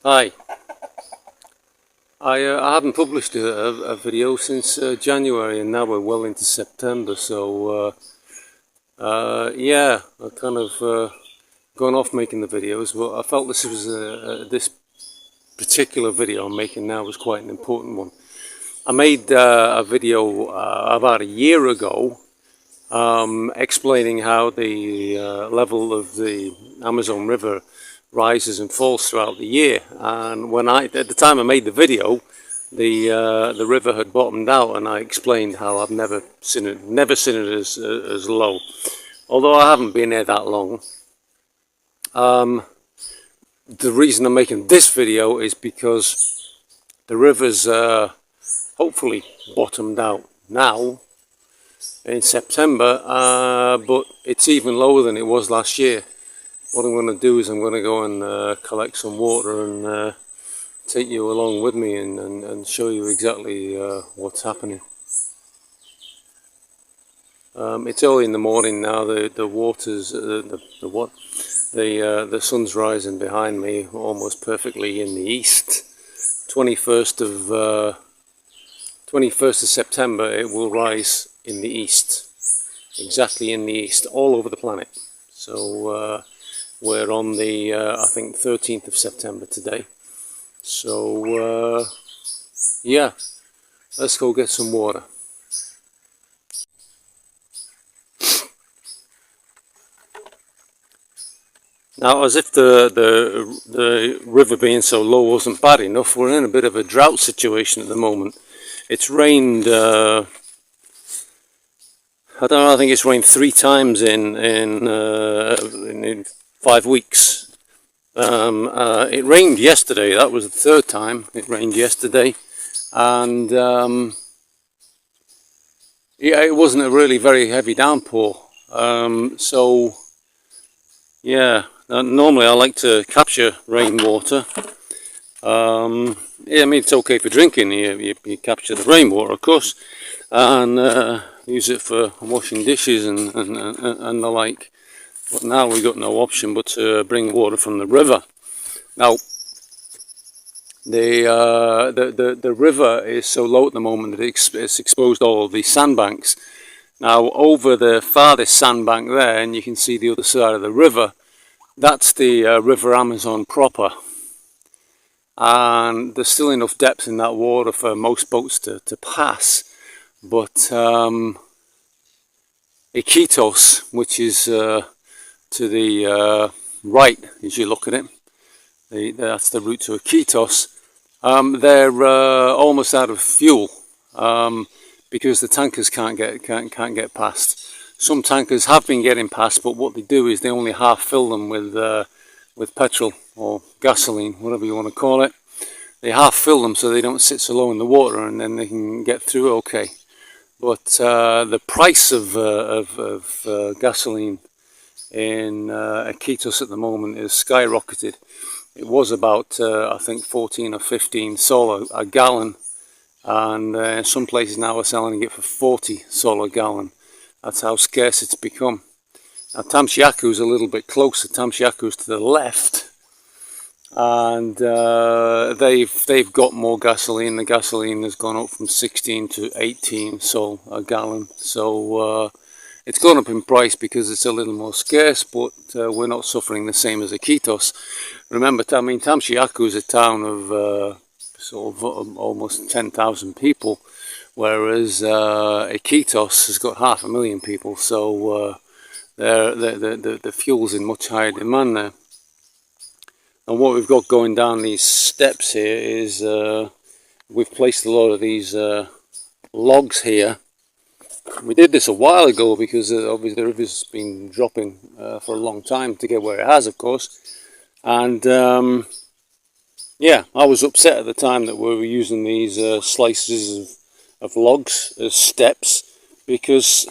Hi. I haven't published a video since January, and now we're well into September, so yeah, I've kind of gone off making the videos, but I felt this particular video I'm making now was quite an important one. I made a video about a year ago explaining how the level of the Amazon River rises and falls throughout the year, and at the time I made the video, the river had bottomed out, and I explained how I've never seen it as low, although I haven't been there that long. The reason I'm making this video is because the river's hopefully bottomed out now in September, but it's even lower than it was last year. What I'm going to do is I'm going to go and collect some water and take you along with me and show you exactly what's happening. It's early in the morning now. The water's the sun's rising behind me almost perfectly in the east. 21st of September it will rise in the east, exactly in the east, all over the planet. So we're on the I think 13th of September today. So yeah, let's go get some water. Now, as if the river being so low wasn't bad enough, we're in a bit of a drought situation at the moment. It's rained, I don't know, I think it's rained 3 times in 5 weeks. It rained yesterday. That was the 3rd time it rained yesterday, and yeah, it wasn't a really very heavy downpour. So yeah, normally I like to capture rainwater. Yeah, I mean, it's okay for drinking. You capture the rainwater, of course, and use it for washing dishes and the like. But now we've got no option but to bring water from the river. Now, the river is so low at the moment that it's exposed all of these sandbanks. Now, over the farthest sandbank there, and you can see the other side of the river, that's the River Amazon proper. And there's still enough depth in that water for most boats to pass. But Iquitos, which is to the right as you look at it, that's the route to Iquitos, they're almost out of fuel because the tankers can't get past. Some tankers have been getting past, but what they do is they only half fill them with petrol or gasoline, whatever you want to call it. They half fill them so they don't sit so low in the water, and then they can get through okay. But the price of gasoline in Iquitos at the moment is skyrocketed. It was about I think 14 or 15 sol a gallon, and some places now are selling it for 40 sol a gallon. That's how scarce it's become. Now, Tamshiaku's a little bit closer. Tamshiaku's to the left, and they've got more gasoline. The gasoline has gone up from 16 to 18 sol a gallon. So it's gone up in price because it's a little more scarce, but we're not suffering the same as Iquitos. Remember, I mean, Tamshiaku is a town of sort of almost 10,000 people, whereas Iquitos has got 500,000 people. So the fuel's in much higher demand there. And what we've got going down these steps here is we've placed a lot of these logs here. We did this a while ago because obviously the river's been dropping for a long time to get where it has, of course. And yeah, I was upset at the time that we were using these slices of logs as steps, because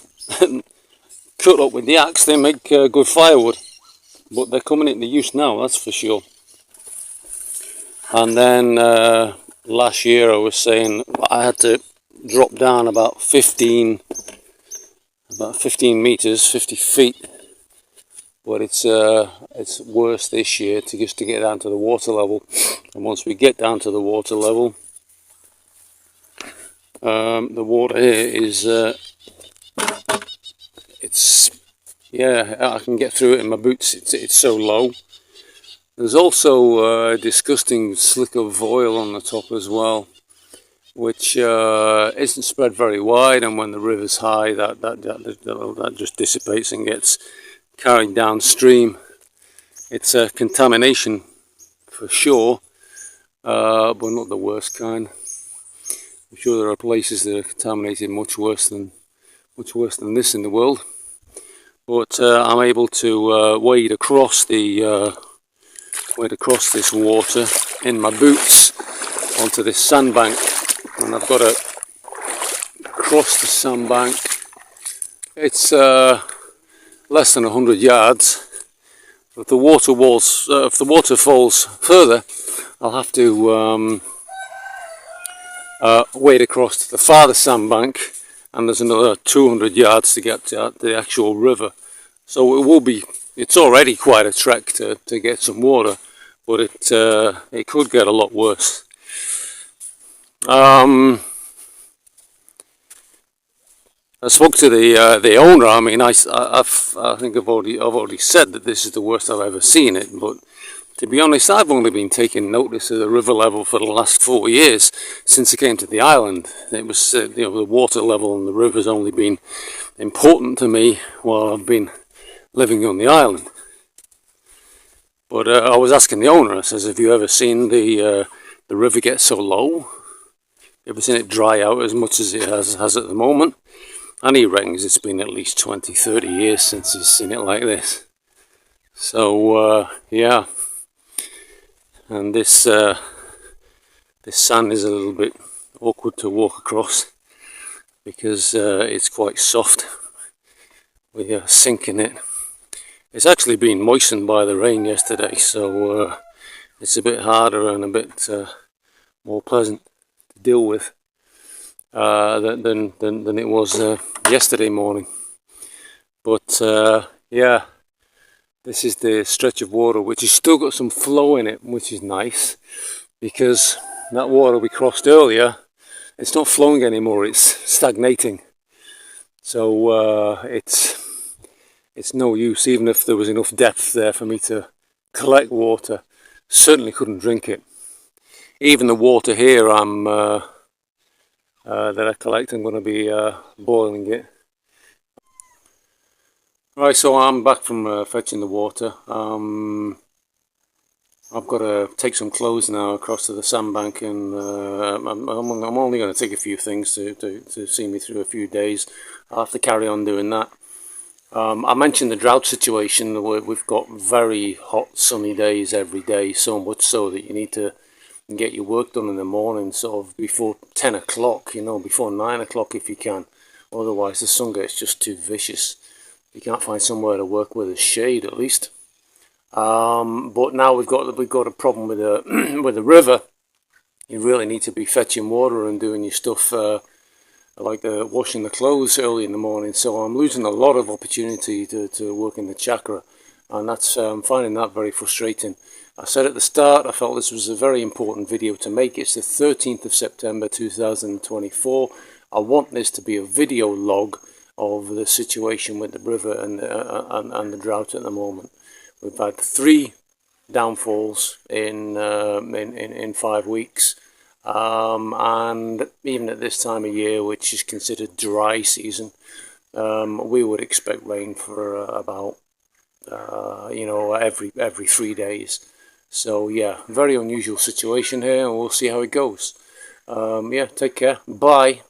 cut up with the axe they make good firewood, but they're coming into use now, that's for sure. And then last year I was saying I had to drop down about 15 meters, 50 feet but it's worse this year to get down to the water level. And once we get down to the water level, the water here is I can get through it in my boots. It's so low. There's also a disgusting slick of oil on the top as well, which isn't spread very wide, and when the river's high, that just dissipates and gets carried downstream. It's a contamination for sure, but not the worst kind. I'm sure there are places that are contaminated much worse than this in the world. But I'm able to wade across this water in my boots onto this sandbank, and I've got to cross the sandbank. It's less than 100 yards. If the water falls further, I'll have to wade across to the farther sandbank, and there's another 200 yards to get to the actual river. So it's already quite a trek to get some water, but it could get a lot worse. I spoke to the owner. I mean, I think I've already said that this is the worst I've ever seen it. But to be honest, I've only been taking notice of the river level for the last 4 years since I came to the island. It was the water level and the river's only been important to me while I've been living on the island. But I was asking the owner. I says, "Have you ever seen the river get so low? Ever seen it dry out as much as it has at the moment?" And he reckons it's been at least 20-30 years since he's seen it like this. So yeah, and this sand is a little bit awkward to walk across because it's quite soft. We're sinking it. It's actually been moistened by the rain yesterday, so it's a bit harder and a bit more pleasant to deal with than it was yesterday morning. But yeah, this is the stretch of water which has still got some flow in it, which is nice, because that water we crossed earlier, it's not flowing anymore, it's stagnating. So it's no use. Even if there was enough depth there for me to collect water, certainly couldn't drink it. Even the water here that I collect, I'm going to be boiling it. Right, so I'm back from fetching the water. I've got to take some clothes now across to the sandbank, and I'm only going to take a few things to see me through a few days. I'll have to carry on doing that. I mentioned the drought situation. We've got very hot sunny days every day, so much so that you need to get your work done in the morning, sort of before 10 o'clock, before 9 o'clock if you can. Otherwise the sun gets just too vicious. You can't find somewhere to work with a shade, at least. But now we've got a problem with the river. You really need to be fetching water and doing your stuff like washing the clothes early in the morning. So I'm losing a lot of opportunity to work in the chakra, and I'm finding that very frustrating. I said at the start I felt this was a very important video to make. It's the 13th of September 2024. I want this to be a video log of the situation with the river and the drought at the moment. We've had 3 downfalls in 5 weeks, and even at this time of year, which is considered dry season, we would expect rain for about every 3 days. So yeah, very unusual situation here, and we'll see how it goes. Yeah, take care. Bye.